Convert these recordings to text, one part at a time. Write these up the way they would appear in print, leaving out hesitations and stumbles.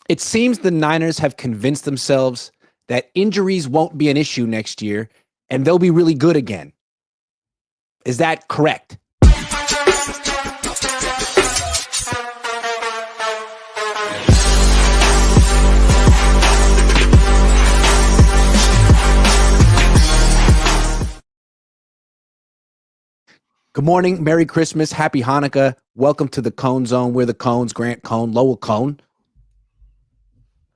It seems the Niners have convinced themselves that injuries won't be an issue next year and they'll be really good again. Is that correct? Good morning, Merry Christmas, Happy Hanukkah. Welcome to the Cohn Zone. We're the Cohns, Grant Cohn, Lowell Cohn.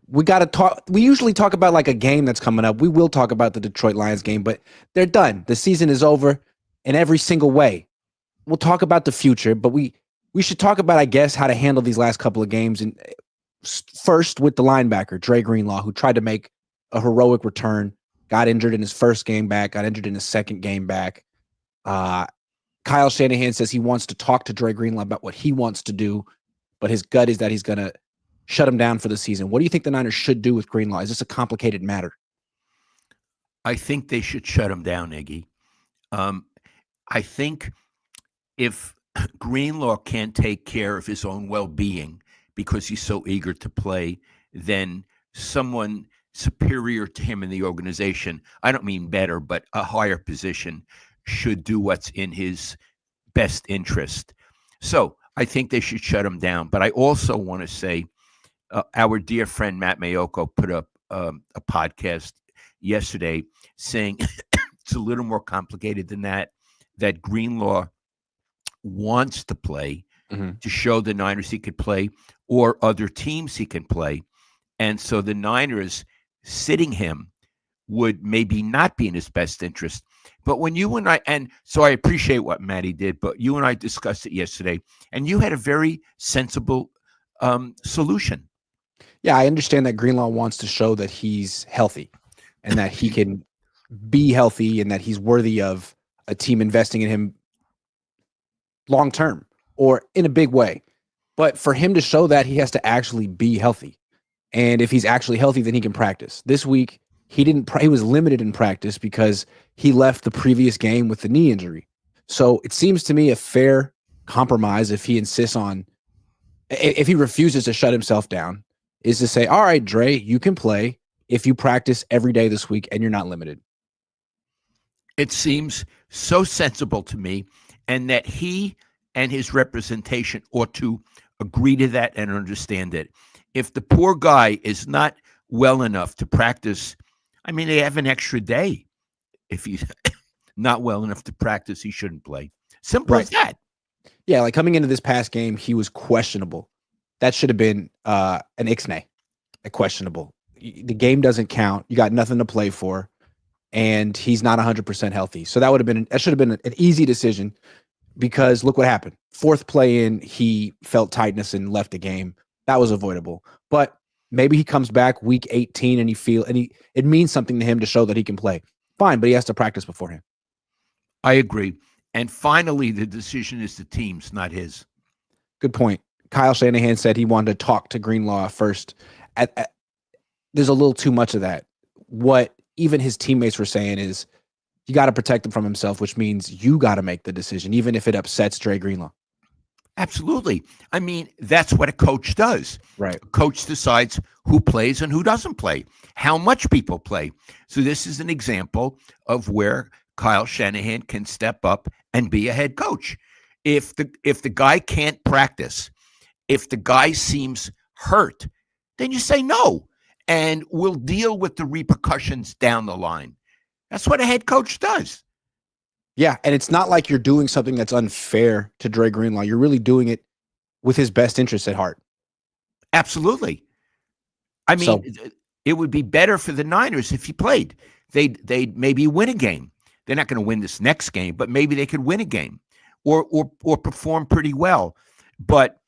We got to talk. We usually talk about like a game that's coming up. We will talk about the Detroit Lions game, but they're done. The season is over in every single way. We'll talk about the future, but we should talk about, I guess, how to handle these last couple of games. And first with the linebacker, Dre Greenlaw, who tried to make a heroic return, got injured in his first game back, got injured in his second game back. Kyle Shanahan says he wants to talk to Dre Greenlaw about what he wants to do, but his gut is that he's going to shut him down for the season. What do you think the Niners should do with Greenlaw? Is this a complicated matter? I think they should shut him down, Iggy. I think if Greenlaw can't take care of his own well-being because he's so eager to play, then someone superior to him in the organization, I don't mean better, but a higher position, should do what's in his best interest. So I think they should shut him down. But I also want to say our dear friend Matt Mayoko put up a podcast yesterday saying it's a little more complicated than that Greenlaw wants to play to show the Niners he could play or other teams he can play. And so the Niners sitting him would maybe not be in his best interest. But when you and I, and so I appreciate what Matty did, but you and I discussed it yesterday, and you had a very sensible solution. Yeah, I understand that Greenlaw wants to show that he's healthy and that he can be healthy and that he's worthy of a team investing in him long term or in a big way. But for him to show that, he has to actually be healthy. And if he's actually healthy, then he can practice. This week, he was limited in practice because he left the previous game with the knee injury. So it seems to me a fair compromise if he insists on, if he refuses to shut himself down, is to say, all right, Dre, you can play if you practice every day this week and you're not limited. It seems so sensible to me, and that he and his representation ought to agree to that and understand it. If the poor guy is not well enough to practice, I mean, they have an extra day. If he's not well enough to practice, he shouldn't play. Simple as that. Yeah, like coming into this past game, he was questionable. That should have been an ixnay, a questionable. The game doesn't count. You got nothing to play for, and he's not 100% healthy. So that should have been an easy decision, because look what happened. Fourth play in, he felt tightness and left the game. That was avoidable. But maybe he comes back week 18 and it means something to him to show that he can play. Fine, but he has to practice beforehand. I agree. And finally, the decision is the team's, not his. Good point. Kyle Shanahan said he wanted to talk to Greenlaw first. There's a little too much of that. What even his teammates were saying is, you got to protect him from himself, which means you got to make the decision, even if it upsets Dre Greenlaw. Absolutely. I mean, that's what a coach does. Right. A coach decides who plays and who doesn't play, how much people play. So this is an example of where Kyle Shanahan can step up and be a head coach. If the guy can't practice, if the guy seems hurt, then you say no, and we'll deal with the repercussions down the line. That's what a head coach does. Yeah, and it's not like you're doing something that's unfair to Dre Greenlaw. You're really doing it with his best interests at heart. Absolutely. I mean, it would be better for the Niners if he played. They'd maybe win a game. They're not going to win this next game, but maybe they could win a game or perform pretty well. But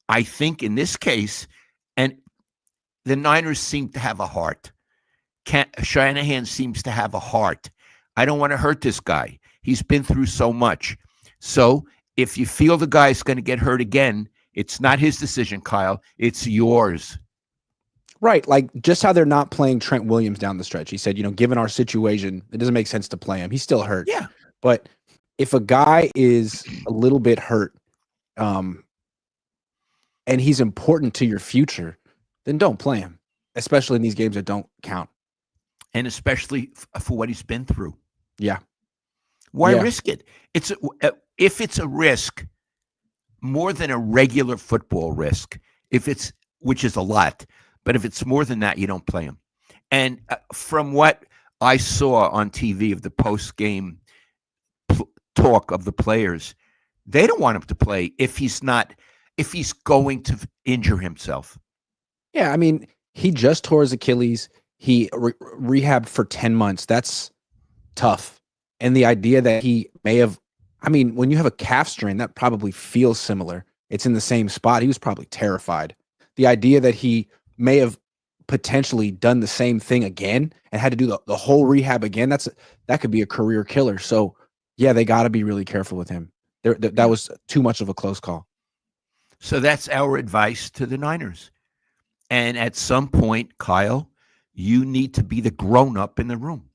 I think in this case, and the Niners seem to have a heart. Shanahan seems to have a heart. I don't want to hurt this guy. He's been through so much. So if you feel the guy's going to get hurt again, it's not his decision, Kyle. It's yours. Right. Like just how they're not playing Trent Williams down the stretch. He said, given our situation, it doesn't make sense to play him. He's still hurt. Yeah. But if a guy is a little bit hurt, and he's important to your future, then don't play him, especially in these games that don't count. And especially for what he's been through. Yeah. Why Yeah. risk it? If it's a risk more than a regular football risk, which is a lot, but if it's more than that, you don't play him. And from what I saw on TV of the post-game talk of the players, they don't want him to play if he's going to injure himself. Yeah, I mean, he just tore his Achilles. He rehabbed for 10 months. That's tough. And the idea that he may have, I mean, when you have a calf strain, that probably feels similar. It's in the same spot. He was probably terrified. The idea that he may have potentially done the same thing again and had to do the whole rehab again, that could be a career killer. So, yeah, they got to be really careful with him. That was too much of a close call. So that's our advice to the Niners. And at some point, Kyle, you need to be the grown-up in the room.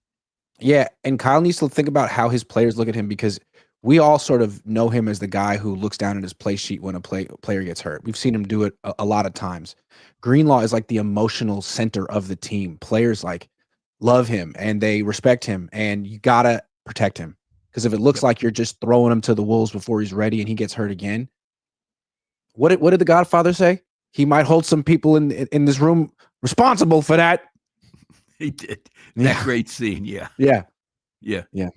Yeah, and Kyle needs to think about how his players look at him, because we all sort of know him as the guy who looks down at his play sheet when a player gets hurt. We've seen him do it a lot of times. Greenlaw is like the emotional center of the team. Players like love him and they respect him, and you got to protect him, because if it looks like you're just throwing him to the wolves before he's ready and he gets hurt again, what did the Godfather say? He might hold some people in this room responsible for that. He did. That great scene, yeah. Yeah. Yeah. Yeah.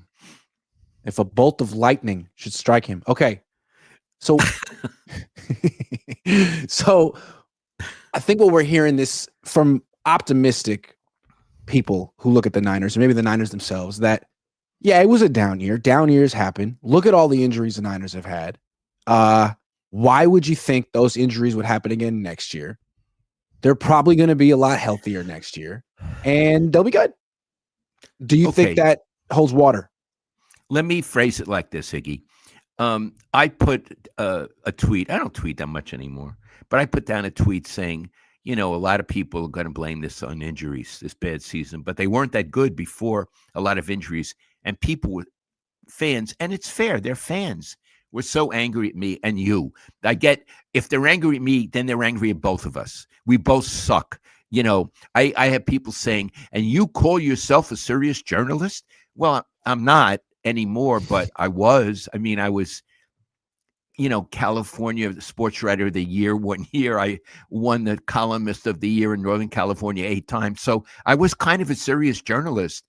If a bolt of lightning should strike him. Okay. So so I think what we're hearing this from optimistic people who look at the Niners, and maybe the Niners themselves, that yeah, it was a down year. Down years happen. Look at all the injuries the Niners have had. Why would you think those injuries would happen again next year? They're probably going to be a lot healthier next year, and they'll be good. Do you think that holds water? Let me phrase it like this, Iggy. I put a tweet. I don't tweet that much anymore, but I put down a tweet saying, a lot of people are going to blame this on injuries, this bad season, but they weren't that good before a lot of injuries. And people were fans, and it's fair. They're fans. Were so angry at me and you. I get, if they're angry at me, then they're angry at both of us. We both suck. I have people saying, and you call yourself a serious journalist? Well, I'm not anymore, but I was. I mean, I was, California Sports Writer of the Year 1 year. I won the Columnist of the Year in Northern California 8 times. So I was kind of a serious journalist.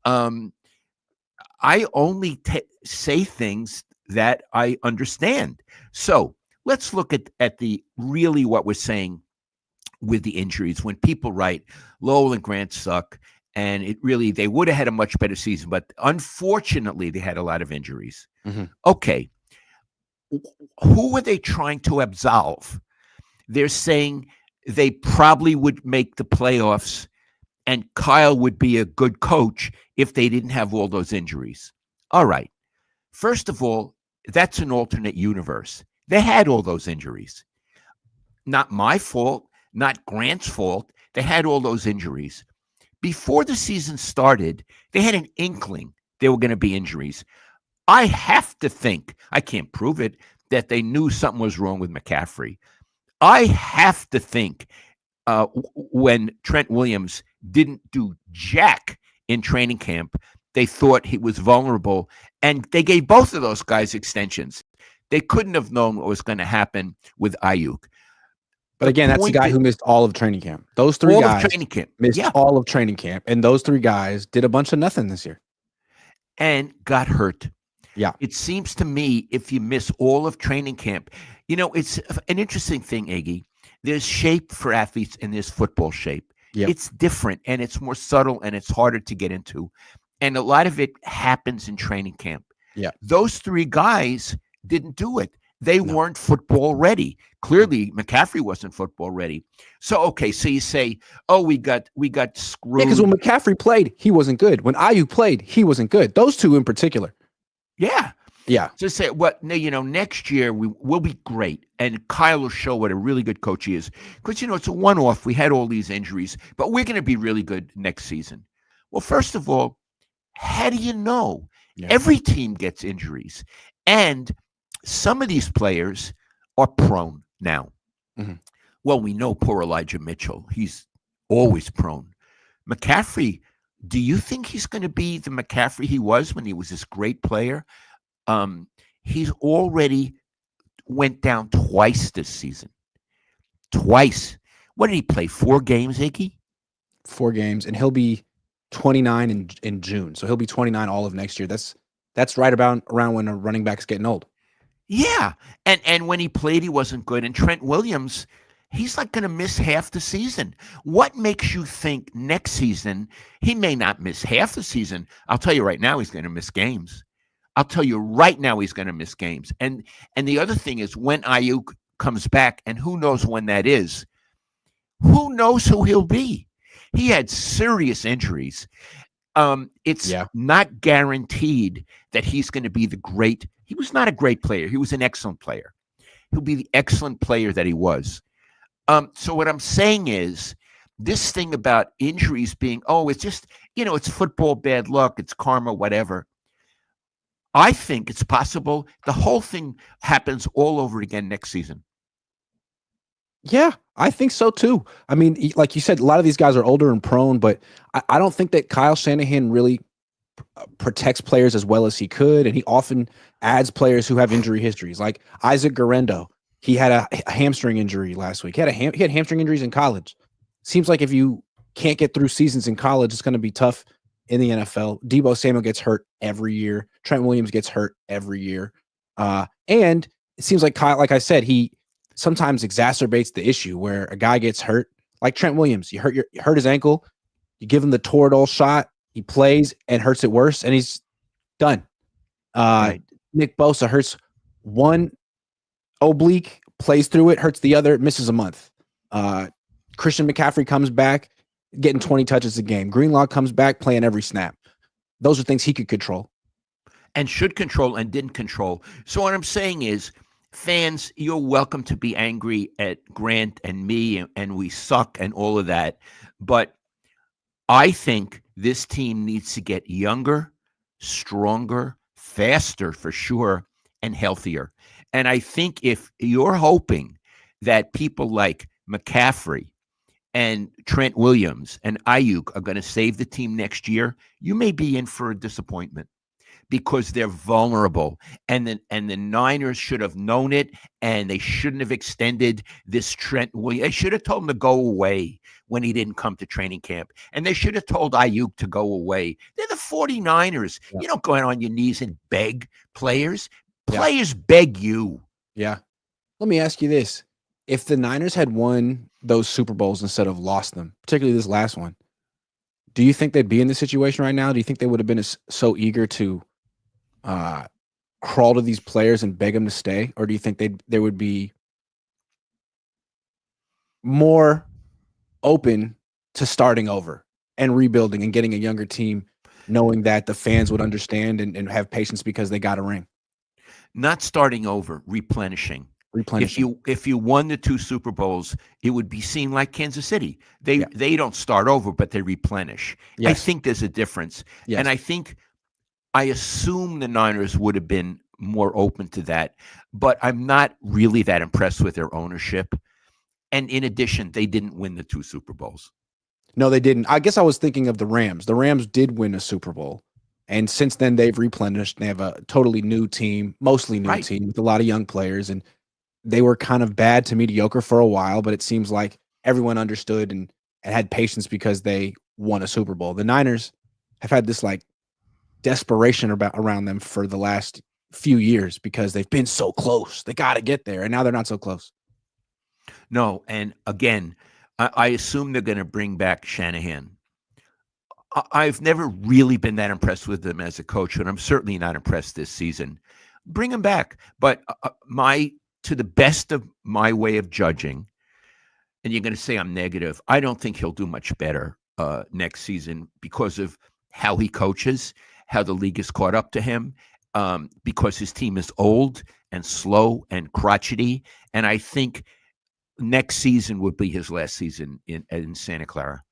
I only say things that I understand. So let's look at the really what we're saying with the injuries. When people write Lowell and Grant suck, and they would have had a much better season, but unfortunately they had a lot of injuries. Mm-hmm. Okay. Who are they trying to absolve? They're saying they probably would make the playoffs and Kyle would be a good coach if they didn't have all those injuries. All right. First of all, that's an alternate universe. They had all those injuries. Not my fault, not Grant's fault. They had all those injuries. Before the season started, they had an inkling there were going to be injuries. I have to think, I can't prove it, that they knew something was wrong with McCaffrey. I have to think when Trent Williams didn't do jack in training camp, they thought he was vulnerable, and they gave both of those guys extensions. They couldn't have known what was going to happen with Ayuk. But again, that's the guy who missed all of training camp. Those three guys missed all of training camp, and those three guys did a bunch of nothing this year. And got hurt. Yeah. It seems to me if you miss all of training camp, it's an interesting thing, Iggy. There's shape for athletes and there's football shape. Yep. It's different and it's more subtle and it's harder to get into. And a lot of it happens in training camp. Yeah. Those three guys didn't do it. They weren't football ready. Clearly, McCaffrey wasn't football ready. So you say, oh, we got screwed. Yeah, because when McCaffrey played, he wasn't good. When Ayuk played, he wasn't good. Those two in particular. Yeah. Yeah. So say, next year we'll be great. And Kyle will show what a really good coach he is. Because, it's a one-off. We had all these injuries, but we're going to be really good next season. Well, first of all, how do you know? Yeah. Every team gets injuries. And some of these players are prone now. Mm-hmm. Well, we know poor Elijah Mitchell. He's always prone. McCaffrey, do you think he's going to be the McCaffrey he was when he was this great player? Um, he's already went down twice this season. Twice. What did he play? 4 games, Iggy? 4 games, and he'll be 29 in June. So he'll be 29 all of next year. That's right about around when a running back's getting old. Yeah. And when he played, he wasn't good. And Trent Williams, he's like going to miss half the season. What makes you think next season he may not miss half the season? I'll tell you right now, he's going to miss games. I'll tell you right now, he's going to miss games. And the other thing is when Ayuk comes back, and who knows when that is, who knows who he'll be? He had serious injuries. It's not guaranteed that he's going to be the great. He was not a great player. He was an excellent player. He'll be the excellent player that he was. So what I'm saying is this thing about injuries being, it's just, it's football, bad luck, it's karma, whatever. I think it's possible the whole thing happens all over again next season. Yeah, I think so too. I mean, like you said, a lot of these guys are older and prone, but I don't think that Kyle Shanahan really protects players as well as he could, and he often adds players who have injury histories, like Isaac Guerrero. He had a hamstring injury last week. He had hamstring injuries in college. Seems like if you can't get through seasons in college, it's going to be tough in the NFL. Deebo Samuel gets hurt every year. Trent Williams gets hurt every year. And it seems like Kyle, like I said, he sometimes exacerbates the issue where a guy gets hurt, like Trent Williams. You hurt his ankle, you give him the Toradol shot, he plays and hurts it worse, and he's done. Right. Nick Bosa hurts one oblique, plays through it, hurts the other, misses a month. Christian McCaffrey comes back, getting 20 touches a game. Greenlaw comes back, playing every snap. Those are things he could control. And should control and didn't control. So what I'm saying is, fans, you're welcome to be angry at Grant and me and we suck and all of that. But I think this team needs to get younger, stronger, faster for sure, and healthier. And I think if you're hoping that people like McCaffrey and Trent Williams and Ayuk are going to save the team next year, you may be in for a disappointment because they're vulnerable. And the Niners should have known it, and they shouldn't have extended this Trent Williams. They should have told him to go away when he didn't come to training camp. And they should have told Ayuk to go away. They're the 49ers. Yeah. You don't go on your knees and beg players. Players beg you. Yeah. Let me ask you this. If the Niners had won those Super Bowls instead of lost them, particularly this last one, do you think they'd be in this situation right now? Do you think they would have been so eager to crawl to these players and beg them to stay? Or do you think they would be more open to starting over and rebuilding and getting a younger team, knowing that the fans would understand and have patience because they got a ring? Not starting over, replenishing. If you won the 2 Super Bowls, it would be seen like Kansas City. They don't start over, but they replenish. Yes. I think there's a difference. Yes. And I assume the Niners would have been more open to that, but I'm not really that impressed with their ownership. And in addition, they didn't win the 2 Super Bowls. No, they didn't. I guess I was thinking of the Rams. The Rams did win a Super Bowl. And since then, they've replenished. They have a totally new team, mostly new team with a lot of young players. And they were kind of bad to mediocre for a while, but it seems like everyone understood and had patience because they won a Super Bowl. The Niners have had this like desperation around them for the last few years because they've been so close. They got to get there, and now they're not so close. No, and again, I assume they're going to bring back Shanahan. I've never really been that impressed with him as a coach, and I'm certainly not impressed this season. Bring him back. But to the best of my way of judging, and you're going to say I'm negative, I don't think he'll do much better next season because of how he coaches, how the league is caught up to him, because his team is old and slow and crotchety. And I think next season would be his last season in Santa Clara.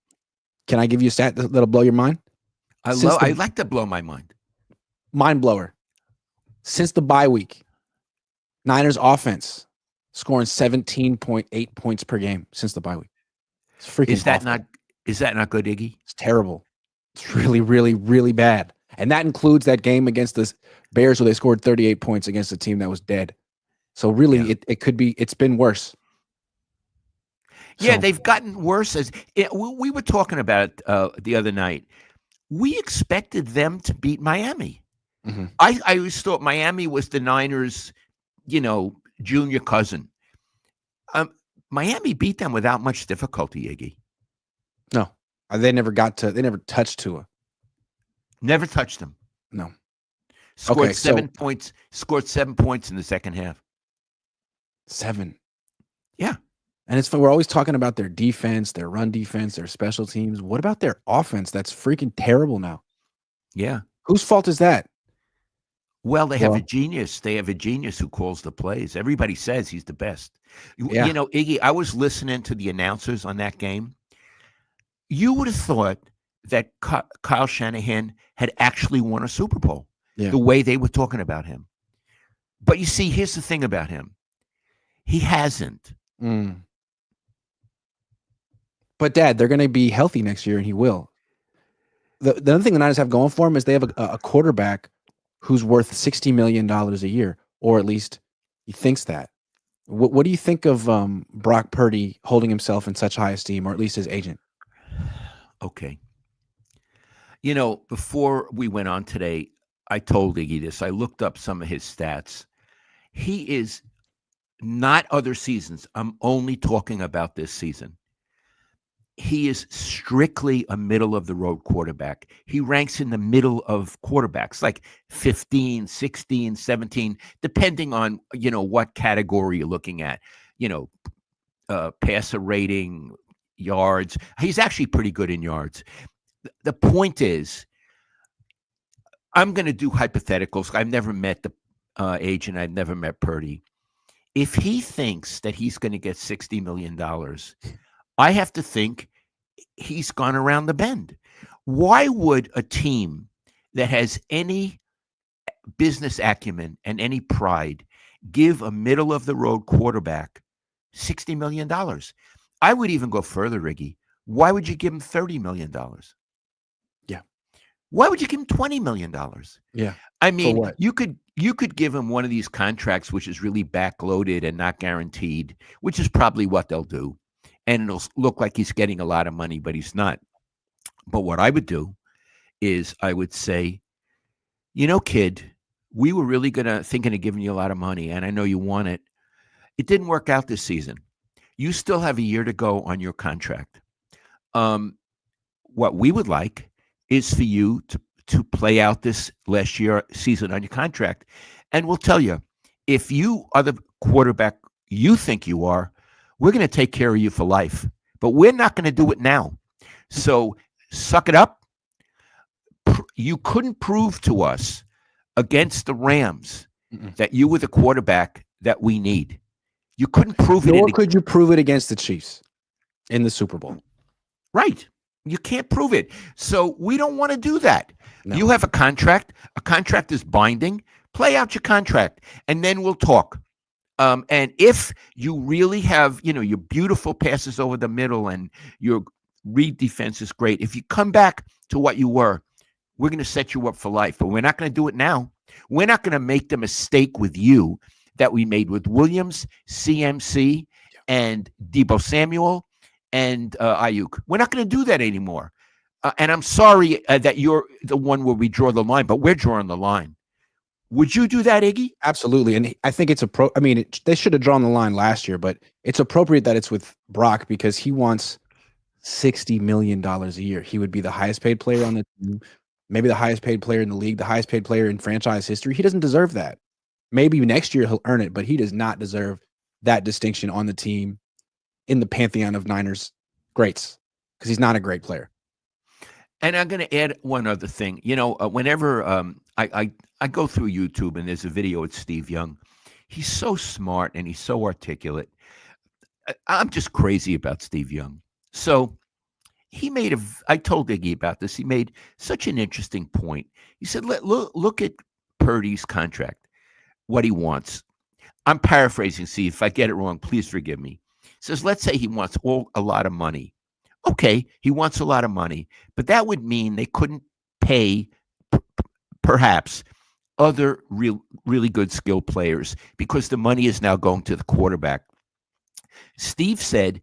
Can I give you a stat that'll blow your mind? I like to blow my mind. Mind blower. Since the bye week, Niners offense scoring 17.8 points per game since the bye week. It's freaking Is that awful. not is that not good, Iggy? It's terrible. It's really, really, really bad. And that includes that game against the Bears where they scored 38 points against a team that was dead. So really, Yeah. it could be. It's been worse. Yeah, So they've gotten worse. We were talking about it the other night. We expected them to beat Miami. mhm. I always thought Miami was the Niners, junior cousin. Um, Miami beat them without much difficulty, Iggy. No, they never got to. They never touched Tua. Never touched them. No. Scored Okay, so 7 points. Scored 7 points in the second half. 7. Yeah. And it's we're always talking about their defense, their run defense, their special teams. What about their offense? That's freaking terrible now. Yeah. Whose fault is that? Well, they have a Well, genius. They have a genius who calls the plays. Everybody says he's the best. yeah. Iggy, I was listening to the announcers on that game. You would have thought that Kyle Shanahan had actually won a Super Bowl Yeah. the way they were talking about him. But you see, here's the thing about him. He hasn't. Mm. But Dad, they're going to be healthy next year, and he will. The other thing the Niners have going for him is they have a quarterback who's worth $60 million a year, or at least he thinks that. What do you think of Brock Purdy holding himself in such high esteem, or at least his agent? Okay. Before we went on today, I told Iggy this. I looked up some of his stats. He is not other seasons. I'm only talking about this season. He is strictly a middle of the road quarterback. He ranks in the middle of quarterbacks, like 15, 16, 17, depending on, what category you're looking at, passer rating, yards. He's actually pretty good in yards. The point is, I'm going to do hypotheticals. I've never met the agent. I've never met Purdy. If he thinks that he's going to get $60 million, I have to think he's gone around the bend. Why would a team that has any business acumen and any pride give a middle of the road quarterback $60 million? I would even go further, Riggy. Why would you give him $30 million? Yeah. Why would you give him $20 million? Yeah. I For mean, what? you could give him one of these contracts which is really backloaded and not guaranteed, which is probably what they'll do. And it'll look like he's getting a lot of money, but he's not. But what I would do is I would say, kid, we were really thinking of giving you a lot of money, and I know you want it. It didn't work out this season. You still have a year to go on your contract. What we would like is for you to play out this last year season on your contract. And we'll tell you, if you are the quarterback you think you are, we're going to take care of you for life. But we're not going to do it now. So suck it up. You couldn't prove to us against the Rams that you were the quarterback that we need. You couldn't prove it. Nor could you prove it against the Chiefs in the Super Bowl. Right. You can't prove it. So we don't want to do that. No. You have a contract. A contract is binding. Play out your contract, and then we'll talk. And if you really have, your beautiful passes over the middle and your read defense is great, if you come back to what you were, we're going to set you up for life. But we're not going to do it now. We're not going to make the mistake with you that we made with Williams, CMC, and Deebo Samuel, and Ayuk. We're not going to do that anymore. And I'm sorry that you're the one where we draw the line, but we're drawing the line. Would you do that, Iggy? Absolutely. And I think it's they should have drawn the line last year, but it's appropriate that it's with Brock because he wants $60 million a year. He would be the highest paid player on the team, maybe the highest paid player in the league, the highest paid player in franchise history. He doesn't deserve that. Maybe next year he'll earn it, but he does not deserve that distinction on the team in the pantheon of Niners greats because he's not a great player. And I'm going to add one other thing. Whenever I go through YouTube and there's a video with Steve Young, he's so smart and he's so articulate. I'm just crazy about Steve Young. So I told Iggy about this. He made such an interesting point. He said, look at Purdy's contract, what he wants. I'm paraphrasing, see if I get it wrong, please forgive me. He says, let's say he wants a lot of money. Okay, he wants a lot of money, but that would mean they couldn't pay perhaps other really good skill players because the money is now going to the quarterback. Steve said,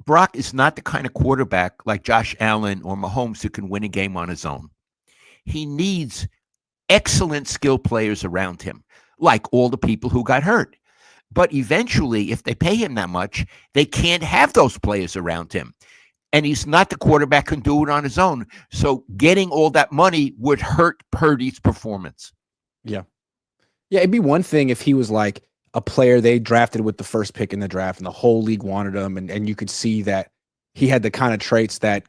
Brock is not the kind of quarterback like Josh Allen or Mahomes who can win a game on his own. He needs excellent skill players around him, like all the people who got hurt. But eventually, if they pay him that much, they can't have those players around him. And he's not the quarterback who can do it on his own. So getting all that money would hurt Purdy's performance. Yeah. Yeah, it'd be one thing if he was like a player they drafted with the first pick in the draft and the whole league wanted him, and you could see that he had the kind of traits that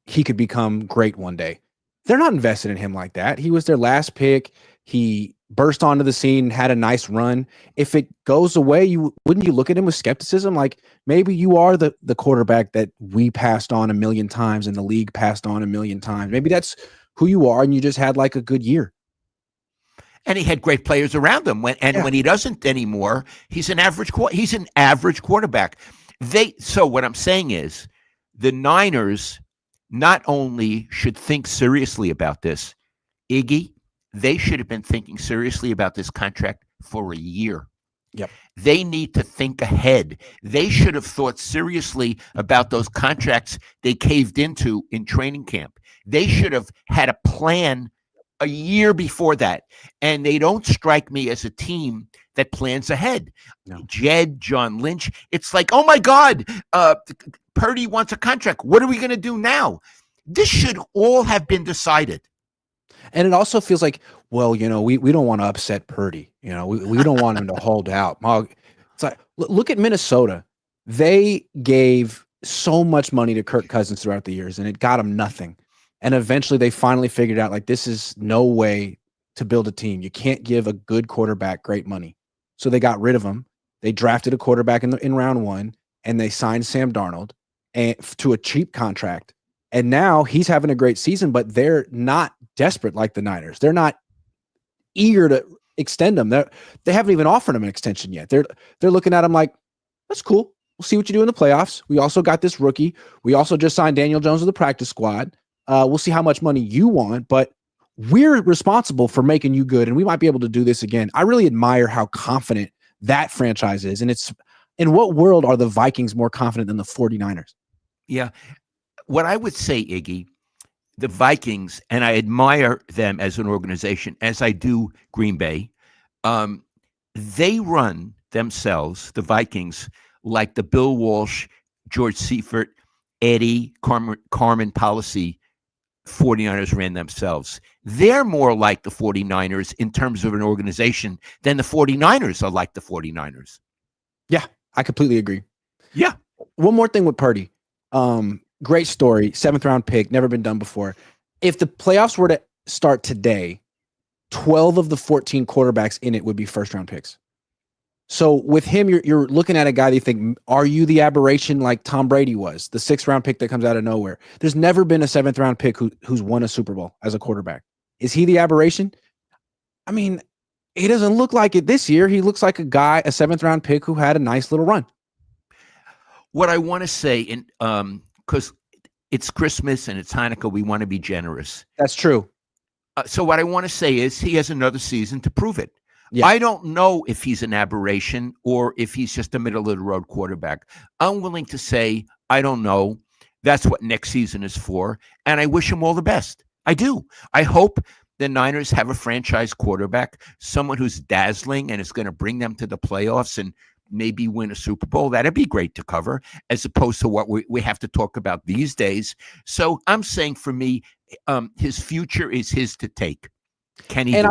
he could become great one day. They're not invested in him like that. He was their last pick. He burst onto the scene, had a nice run. If it goes away, wouldn't you look at him with skepticism? Like maybe you are the quarterback that we passed on a million times and the league passed on a million times. Maybe that's who you are, and you just had like a good year. And he had great players around him. When he doesn't anymore, he's an average quarterback. So what I'm saying is, the Niners not only should think seriously about this, Iggy, they should have been thinking seriously about this contract for a year. Yep. They need to think ahead. They should have thought seriously about those contracts they caved into in training camp. They should have had a plan a year before that. And they don't strike me as a team that plans ahead. No. Jed, John Lynch, it's like, oh my God, Purdy wants a contract. What are we going to do now? This should all have been decided. And it also feels like, well, we don't want to upset Purdy. We don't want him to hold out. It's like, look at Minnesota. They gave so much money to Kirk Cousins throughout the years, and it got him nothing. And eventually they finally figured out, like, this is no way to build a team. You can't give a good quarterback great money. So they got rid of him. They drafted a quarterback in round one, and they signed Sam Darnold to a cheap contract. And now he's having a great season, but they're not desperate like the Niners. They're not eager to extend him. They haven't even offered him an extension yet. They're looking at him like, that's cool. We'll see what you do in the playoffs. We also got this rookie. We also just signed Daniel Jones to the practice squad. We'll see how much money you want, but we're responsible for making you good, and we might be able to do this again. I really admire how confident that franchise is, and it's in what world are the Vikings more confident than the 49ers? Yeah. What I would say, Iggy, the Vikings, and I admire them as an organization, as I do Green Bay, they run themselves, the Vikings, like the Bill Walsh, George Seifert, Eddie, Carmen policy 49ers ran themselves. They're more like the 49ers in terms of an organization than the 49ers are like the 49ers. Yeah, I completely agree. Yeah. One more thing with Purdy. Great story. 7th round pick, never been done before. If the playoffs were to start today, 12 of the 14 quarterbacks in it would be first round picks. So with him, you're looking at a guy that you think, are you the aberration like Tom Brady was, the 6th round pick that comes out of nowhere? There's never been a 7th round pick who's won a Super Bowl as a quarterback. Is he the aberration? I mean, he doesn't look like it this year. He looks like a 7th round pick who had a nice little run. What I want to say, because it's Christmas and it's Hanukkah, we want to be generous. That's true. So what I want to say is he has another season to prove it. Yeah. I don't know if he's an aberration or if he's just a middle-of-the-road quarterback. I'm willing to say, I don't know. That's what next season is for, and I wish him all the best. I do. I hope the Niners have a franchise quarterback, someone who's dazzling and is going to bring them to the playoffs and maybe win a Super Bowl. That'd be great to cover, as opposed to what we have to talk about these days. So I'm saying, for me, his future is his to take. Can he? And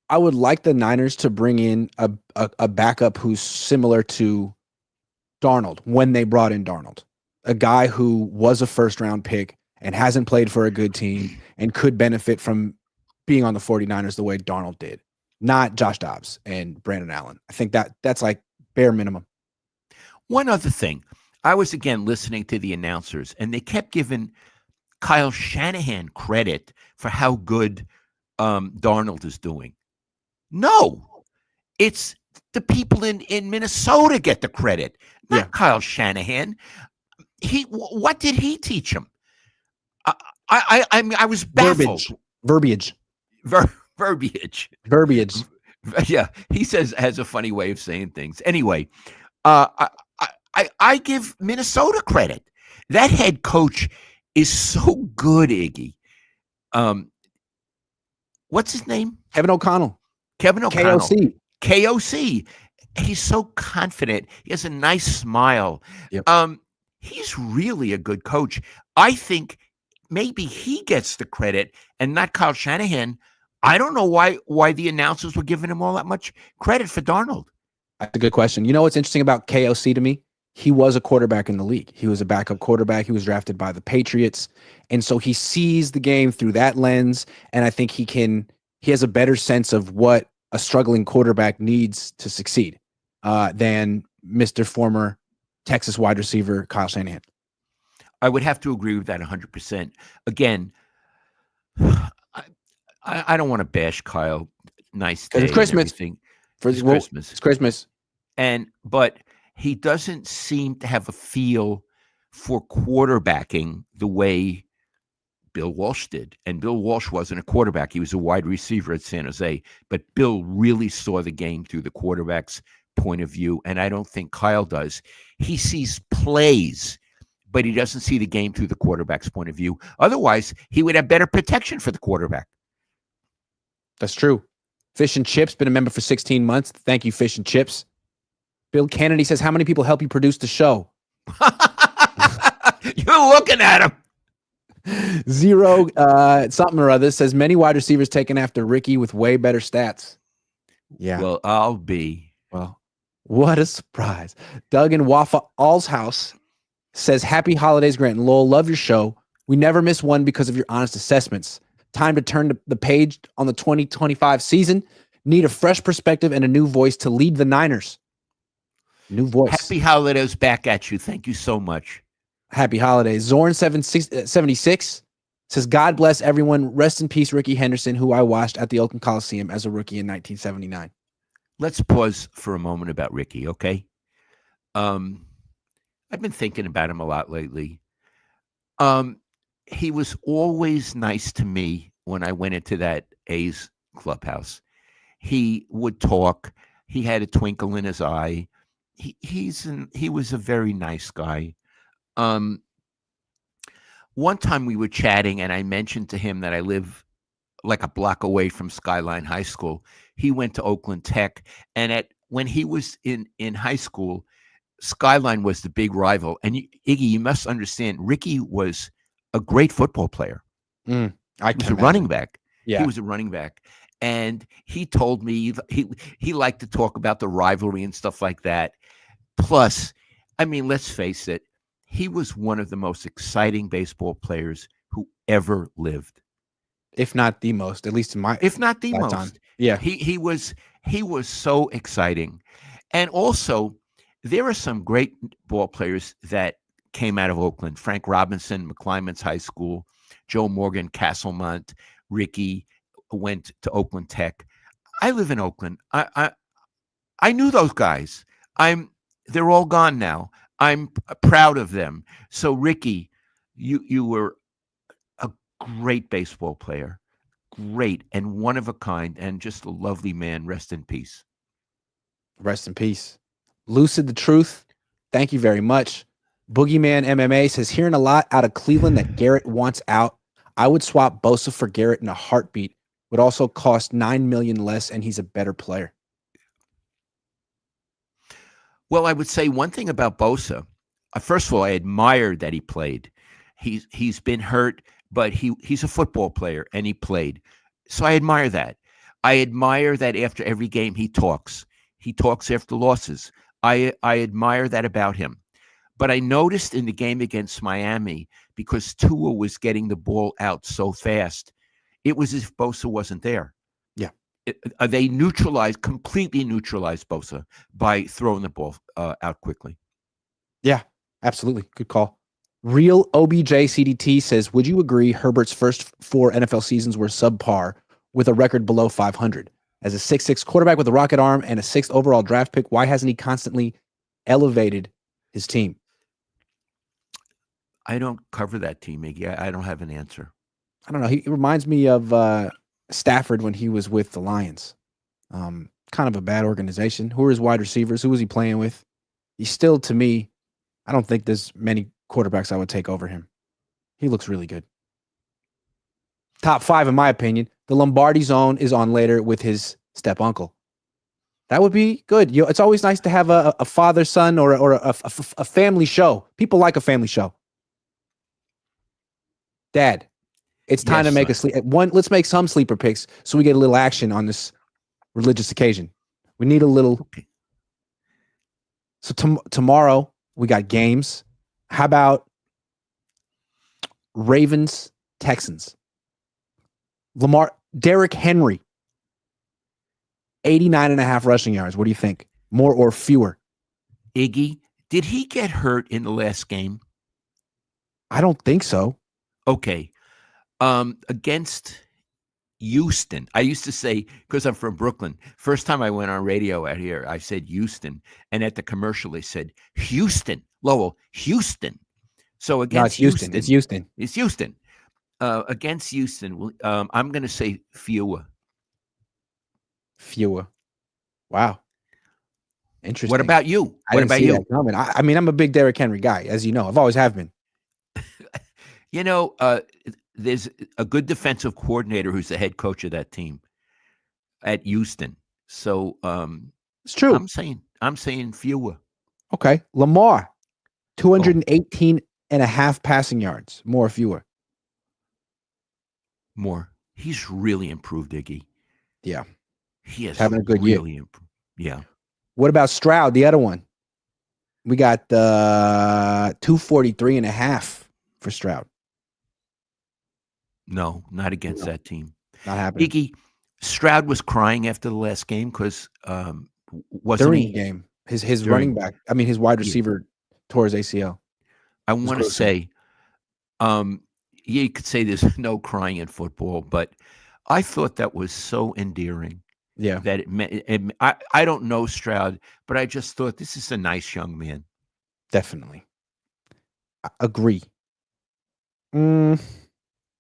I would like the Niners to bring in a backup who's similar to Darnold when they brought in Darnold, a guy who was a first-round pick and hasn't played for a good team and could benefit from being on the 49ers the way Darnold did, not Josh Dobbs and Brandon Allen. I think that's like bare minimum. One other thing, I was again listening to the announcers, and they kept giving Kyle Shanahan credit for how good Darnold is doing. No, it's the people in Minnesota get the credit, not Yeah. Kyle Shanahan. What did he teach him? I mean, I was baffled. Verbiage. Verbiage. Verbiage. Yeah, he has a funny way of saying things. Anyway, I give Minnesota credit. That head coach is so good, Iggy. What's his name? Kevin O'Connell. KOC. KOC. He's so confident. He has a nice smile. Yep. He's really a good coach. I think maybe he gets the credit and not Kyle Shanahan. I don't know why the announcers were giving him all that much credit for Darnold. That's a good question. You know what's interesting about KOC to me? He was a quarterback in the league. He was a backup quarterback. He was drafted by the Patriots. And so he sees the game through that lens. And I think he has a better sense of what a struggling quarterback needs to succeed than Mr. former Texas wide receiver Kyle Shanahan. I would have to agree with that 100%. Again, I don't want to bash Kyle. Nice day. It's Christmas. It's Christmas. It's Christmas. But he doesn't seem to have a feel for quarterbacking the way Bill Walsh did. And Bill Walsh wasn't a quarterback. He was a wide receiver at San Jose. But Bill really saw the game through the quarterback's point of view. And I don't think Kyle does. He sees plays, but he doesn't see the game through the quarterback's point of view. Otherwise, he would have better protection for the quarterback. That's true. Fish and Chips, been a member for 16 months. Thank you, Fish and Chips. Bill Kennedy says, how many people help you produce the show? You're looking at him. Zero something or other says, many wide receivers taken after Ricky with way better stats. Yeah. Well, I'll be. Well, what a surprise. Doug in Waffle All's house says, happy holidays, Grant and Lowell. Love your show. We never miss one because of your honest assessments. Time to turn the page on the 2025 season. Need a fresh perspective and a new voice to lead the Niners. New voice. Happy holidays back at you. Thank you so much. Happy holidays. Zorn 76 says, God bless everyone. Rest in peace, Ricky Henderson, who I watched at the Oakland Coliseum as a rookie in 1979. Let's pause for a moment about Ricky, okay? I've been thinking about him a lot lately. He was always nice to me when I went into that A's clubhouse. He would talk. He had a twinkle in his eye. He was a very nice guy. One time we were chatting and I mentioned to him that I live like a block away from Skyline High School. He went to Oakland Tech, and when he was in high school, Skyline was the big rival. And Iggy, you must understand, Ricky was a great football player. He was a running back. Yeah. He was a running back. And he told me he liked to talk about the rivalry and stuff like that. Plus, I mean, let's face it, he was one of the most exciting baseball players who ever lived. If not the most, at least in my if not the lifetime. most. Yeah. He was so exciting. And also, there are some great ball players that came out of Oakland. Frank Robinson, McClymonds High School, Joe Morgan, Castlemont, Ricky went to Oakland Tech. I live in Oakland. I knew those guys. They're all gone now. I'm proud of them. So Ricky, you were a great baseball player, great and one of a kind, and just a lovely man. Rest in peace. Rest in peace. Lucid the Truth, thank you very much. Boogeyman MMA says, hearing a lot out of Cleveland that Garrett wants out. I would swap Bosa for Garrett in a heartbeat. Would also cost $9 million less, and he's a better player. Well, I would say one thing about Bosa. First of all, I admired that he played. He's been hurt, but he's a football player, and he played. So I admire that. I admire that after every game he talks. He talks after losses. I admire that about him. But I noticed in the game against Miami, because Tua was getting the ball out so fast, it was as if Bosa wasn't there. Yeah. They completely neutralized Bosa by throwing the ball out quickly. Yeah, absolutely. Good call. Real OBJ CDT says, would you agree Herbert's first 4 NFL seasons were subpar with a record below 500? As a 6'6" quarterback with a rocket arm and a 6th overall draft pick, why hasn't he constantly elevated his team? I don't cover that team, Iggy. I don't have an answer. I don't know. He reminds me of Stafford when he was with the Lions. Kind of a bad organization. Who are his wide receivers? Who was he playing with? He's still, to me, I don't think there's many quarterbacks I would take over him. He looks really good. Top 5, in my opinion. The Lombardi Zone is on later with his step uncle. That would be good. It's always nice to have a father-son or a family show. People like a family show. Dad, it's time to make let's make some sleeper picks so we get a little action on this religious occasion. We need a little. Okay. So tomorrow we got games. How about Ravens, Texans? Derrick Henry, 89.5 rushing yards. What do you think? More or fewer? Iggy, did he get hurt in the last game? I don't think so. Okay. Against Houston, I used to say, because I'm from Brooklyn, first time I went on radio out here, I said Houston. And at the commercial, they said, Houston, Lowell, Houston. So against Houston. It's Houston. It's Houston. Against Houston, I'm going to say fewer. Fewer. Wow. Interesting. What about you? What about you? I mean, I'm a big Derrick Henry guy, as you know. I've always have been. There's a good defensive coordinator who's the head coach of that team at Houston. So it's true. I'm saying fewer. Okay. Lamar, 218.5 passing yards. More or fewer? More. He's really improved, Iggy. Yeah. He has having a good year. Improved. Yeah. What about Stroud, the other one? We got 243.5 for Stroud. No, not against that team. Not happening. Iggy, Stroud was crying after the last game because during the game, his running back, his wide receiver tore his ACL. I want to say, you could say there's no crying in football, but I thought that was so endearing. Yeah. That I don't know Stroud, but I just thought this is a nice young man. Definitely. I agree.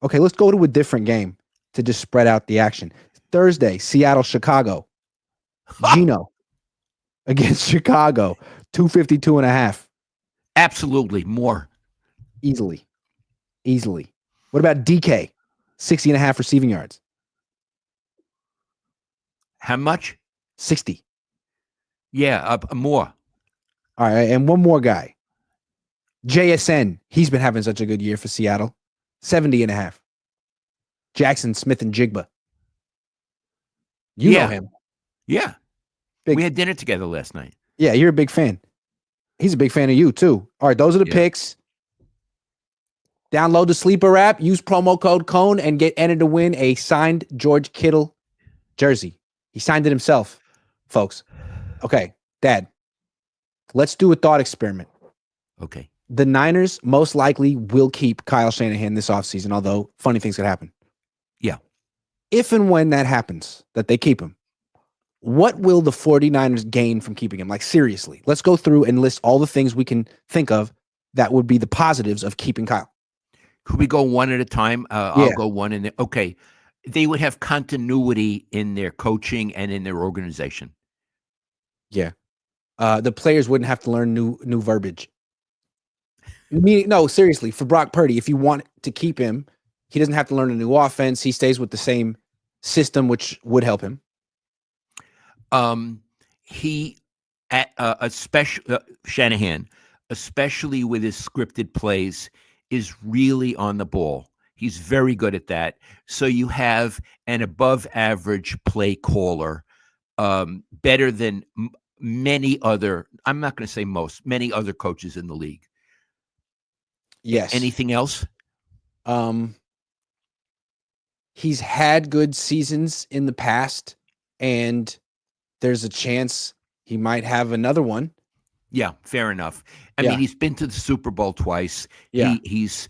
Okay, let's go to a different game to just spread out the action. Thursday, Seattle, Chicago. Geno against Chicago, 252.5. Absolutely. More. Easily. What about DK? 60.5 receiving yards. How much? 60. Yeah, more. All right, and one more guy. JSN. He's been having such a good year for Seattle. 70.5. Jackson Smith and Jigba. You know him. Yeah. We had dinner together last night. Yeah, you're a big fan. He's a big fan of you, too. All right, those are the picks. Download the Sleeper app, use promo code Cohn, and get entered to win a signed George Kittle jersey. He signed it himself, folks. Okay, Dad, let's do a thought experiment. Okay. The Niners most likely will keep Kyle Shanahan this offseason, although funny things could happen. Yeah. If and when that happens, that they keep him, what will the 49ers gain from keeping him? Like, seriously, let's go through and list all the things we can think of that would be the positives of keeping Kyle. Could we go one at a time? I'll go one in there. Okay. They would have continuity in their coaching and in their organization. Yeah. The players wouldn't have to learn new verbiage. No, seriously, for Brock Purdy, if you want to keep him, he doesn't have to learn a new offense. He stays with the same system, which would help him. Shanahan, especially with his scripted plays, is really on the ball. He's very good at that. So you have an above average play caller, better than many other, I'm not going to say most, many other coaches in the league. Yes. Anything else? He's had good seasons in the past, and there's a chance he might have another one. Yeah, fair enough. I mean, he's been to the Super Bowl twice. Yeah. He's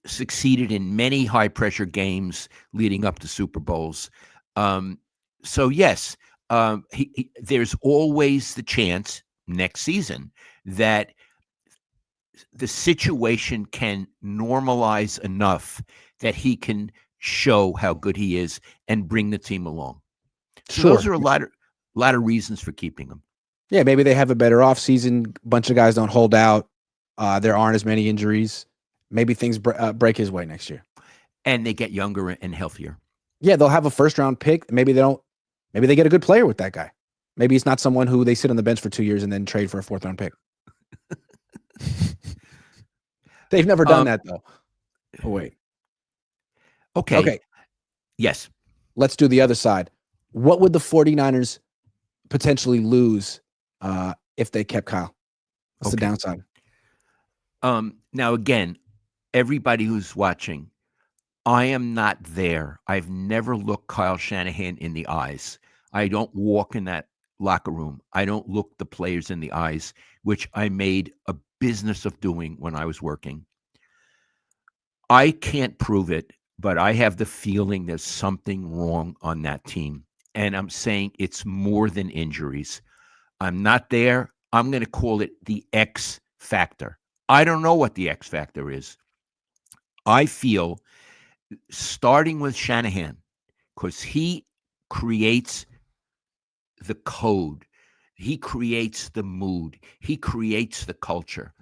succeeded in many high-pressure games leading up to Super Bowls. So yes, there's always the chance next season that the situation can normalize enough that he can show how good he is and bring the team along. So those Sure. are a lot of reasons for keeping him. Yeah, maybe they have a better offseason. Bunch of guys don't hold out. There aren't as many injuries. Maybe things break his way next year. And they get younger and healthier. Yeah, they'll have a first-round pick. Maybe they don't. Maybe they get a good player with that guy. Maybe he's not someone who they sit on the bench for 2 years and then trade for a fourth-round pick. They've never done that, though. Oh, wait. Okay. Yes. Let's do the other side. What would the 49ers potentially lose if they kept Kyle? What's the downside? Now, again, everybody who's watching, I am not there. I've never looked Kyle Shanahan in the eyes. I don't walk in that locker room. I don't look the players in the eyes, which I made a business of doing when I was working. I can't prove it, but I have the feeling there's something wrong on that team. And I'm saying it's more than injuries. I'm not there. I'm going to call it the X factor. I don't know what the X factor is. I feel starting with Shanahan, because he creates the code, he creates the mood, he creates the culture.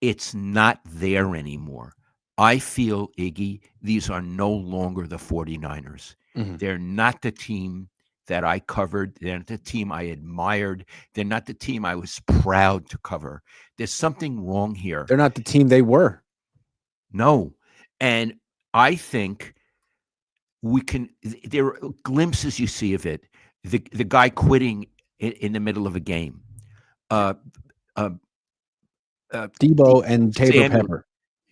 It's not there anymore. I feel, Iggy, these are no longer the 49ers. Mm-hmm. They're not the team that I covered. They're not the team I admired. They're not the team I was proud to cover. There's something wrong here. They're not the team they were. No. And I think there are glimpses you see of it. The guy quitting in the middle of a game. Debo and Tabor Pepper.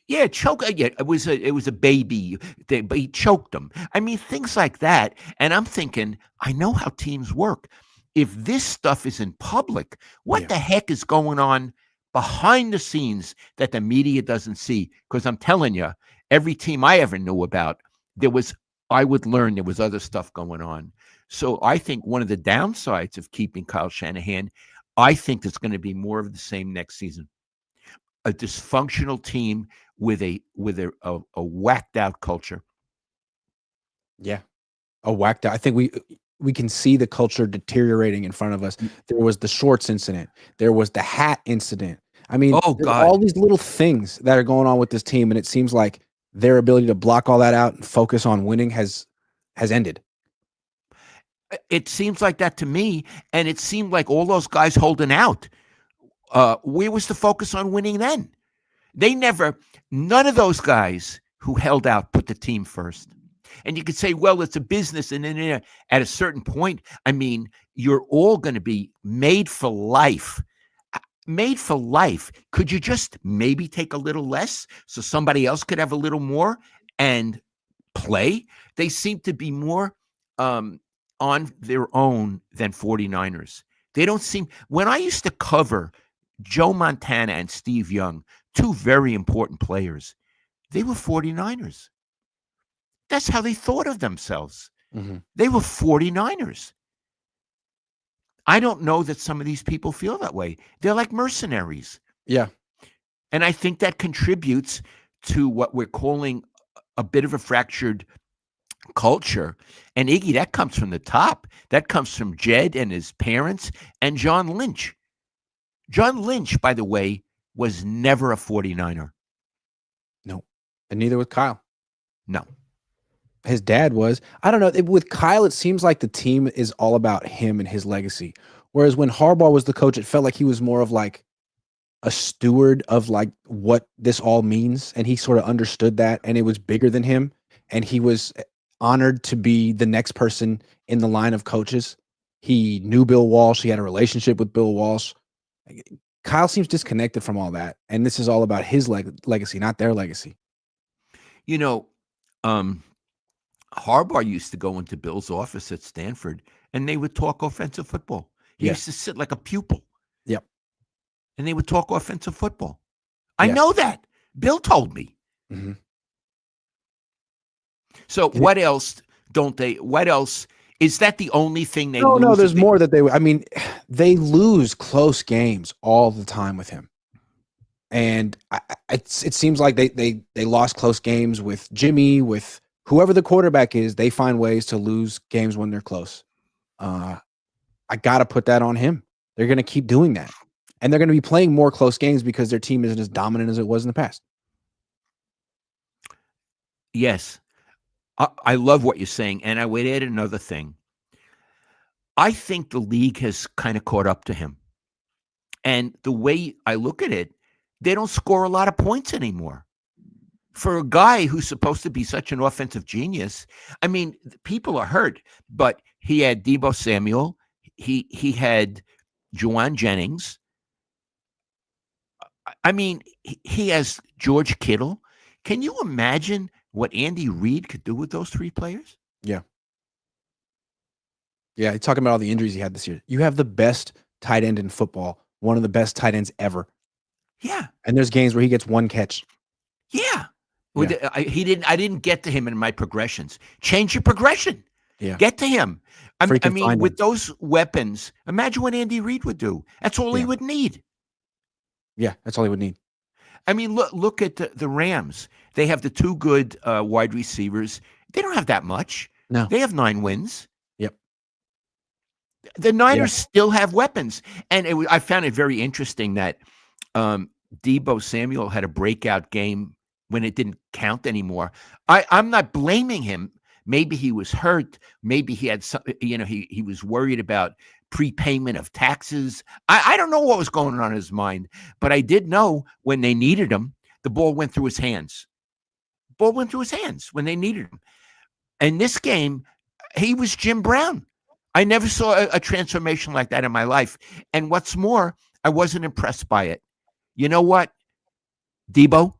Yeah, choke. Yeah, it was a baby, but he choked him. I mean, things like that. And I'm thinking, I know how teams work. If this stuff is in public, what the heck is going on behind the scenes that the media doesn't see? Because I'm telling you, every team I ever knew about, I would learn there was other stuff going on. So I think one of the downsides of keeping Kyle Shanahan, I think there's going to be more of the same next season. A dysfunctional team with a whacked out culture. Yeah, a whacked out. I think we can see the culture deteriorating in front of us. There was the shorts incident. There was the hat incident. I mean, all these little things that are going on with this team, and it seems like their ability to block all that out and focus on winning has ended. It seems like that to me, and it seemed like all those guys holding out. Where was the focus on winning then? None of those guys who held out put the team first. And you could say, well, it's a business. And then at a certain point, I mean, you're all going to be made for life. Made for life. Could you just maybe take a little less so somebody else could have a little more and play? They seem to be more on their own than 49ers. They don't seem, when I used to cover Joe Montana and Steve Young, two very important players, they were 49ers. That's how they thought of themselves. Mm-hmm. They were 49ers. I don't know that some of these people feel that way. They're like mercenaries. Yeah. And I think that contributes to what we're calling a bit of a fractured culture. And Iggy, that comes from the top. That comes from Jed and his parents and John Lynch. John Lynch, by the way, was never a 49er. No. And neither was Kyle. No. His dad was. I don't know. With Kyle, it seems like the team is all about him and his legacy. Whereas when Harbaugh was the coach, it felt like he was more of like a steward of like what this all means. And he sort of understood that. And it was bigger than him. And he was honored to be the next person in the line of coaches. He knew Bill Walsh. He had a relationship with Bill Walsh. Kyle seems disconnected from all that. And this is all about his legacy, not their legacy. You know, Harbaugh used to go into Bill's office at Stanford and they would talk offensive football. He used to sit like a pupil. Yep. And they would talk offensive football. I know that. Bill told me. Mm-hmm. So what else Is that the only thing they No, lose? there's more that I mean, they lose close games all the time with him. And it seems like they lost close games with Jimmy, with whoever the quarterback is. They find ways to lose games when they're close. I got to put that on him. They're going to keep doing that. And they're going to be playing more close games because their team isn't as dominant as it was in the past. Yes. I love what you're saying. And I would add another thing. I think the league has kind of caught up to him. And the way I look at it, they don't score a lot of points anymore. For a guy who's supposed to be such an offensive genius, I mean, people are hurt, but he had Deebo Samuel. He had Juwan Jennings. I mean, he has George Kittle. Can you imagine what Andy Reid could do with those three players? Yeah. Yeah, talking about all the injuries he had this year. You have the best tight end in football, one of the best tight ends ever. Yeah. And there's games where he gets one catch. Yeah. I didn't get to him in my progressions. Change your progression. Yeah. Get to him. I mean, with him. those weapons, imagine what Andy Reid would do. That's all he would need. Yeah, that's all he would need. I mean, look at the Rams. They have the two good wide receivers. They don't have that much. No. They have 9 wins. Yep. The Niners still have weapons. And I found it very interesting that Deebo Samuel had a breakout game when it didn't count anymore. I'm not blaming him. Maybe he was hurt. Maybe he had some, he was worried about prepayment of taxes. I don't know what was going on in his mind, but I did know when they needed him, the ball went through his hands. Ball went through his hands when they needed him. And this game, he was Jim Brown. I never saw a transformation like that in my life. And what's more, I wasn't impressed by it. You know what, Deebo?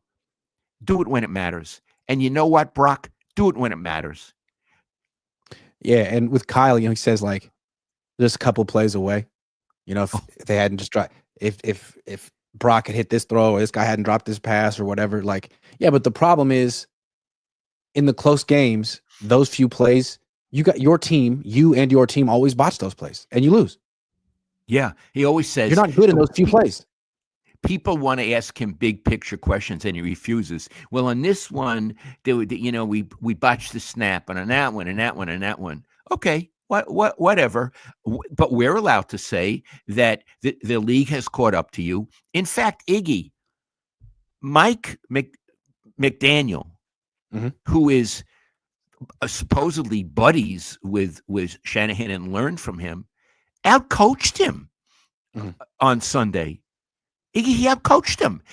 Do it when it matters. And you know what, Brock? Do it when it matters. Yeah, and with Kyle, he says like just a couple plays away. If they hadn't just dropped, if Brock had hit this throw or this guy hadn't dropped this pass or whatever, like, yeah, but the problem is in the close games, those few plays, you and your team always botch those plays and you lose. Yeah, he always says you're not good in those few plays. People want to ask him big picture questions and he refuses. Well, on this one, we botched the snap, and on that one, and that one, and that one. Okay, whatever. But we're allowed to say that the league has caught up to you. In fact, Iggy, Mike McDaniel, who is supposedly buddies with Shanahan and learned from him, outcoached him on Sunday. He outcoached him.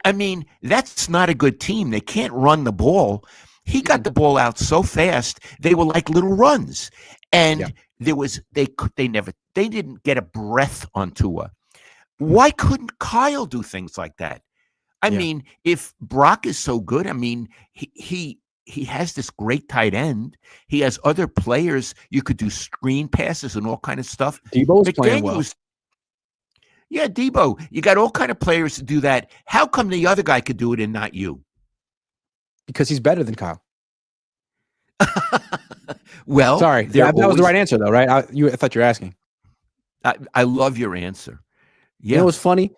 I mean, that's not a good team. They can't run the ball. He got the ball out so fast, they were like little runs. And they didn't get a breath on Tua. Why couldn't Kyle do things like that? I mean, if Brock is so good, I mean, he has this great tight end. He has other players. You could do screen passes and all kind of stuff. Deebo's playing well. Yeah, Deebo, you got all kind of players to do that. How come the other guy could do it and not you? Because he's better than Kyle. Well, sorry, that was the right answer, though, right? I thought you were asking. I love your answer. Yeah, you know what's funny?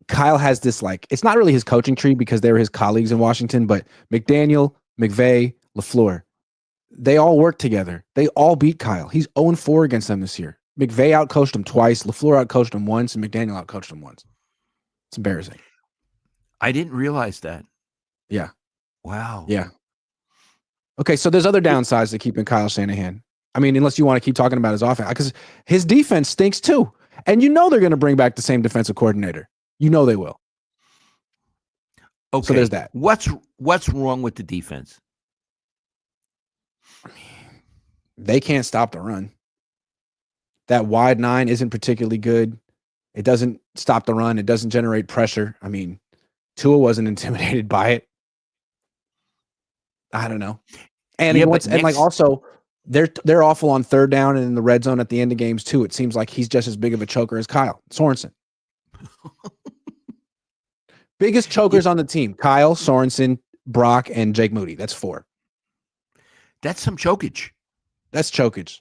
Kyle has this it's not really his coaching tree because they were his colleagues in Washington, but McDaniel, McVay, LaFleur, they all work together. They all beat Kyle. He's 0-4 against them this year. McVay outcoached him twice. LaFleur outcoached him once, and McDaniel outcoached him once. It's embarrassing. I didn't realize that. Yeah. Wow. Yeah. Okay, so there's other downsides to keeping Kyle Shanahan. I mean, unless you want to keep talking about his offense, because his defense stinks too. And they're going to bring back the same defensive coordinator. They will. Okay. So there's that. What's wrong with the defense? They can't stop the run. That wide 9 isn't particularly good. It doesn't stop the run. It doesn't generate pressure. I mean, Tua wasn't intimidated by it. I don't know. And also they're awful on third down and in the red zone at the end of games too. It seems like he's just as big of a choker as Kyle Sorensen. Biggest chokers on the team: Kyle, Sorensen, Brock, and Jake Moody. That's 4. That's some chokage. That's chokage.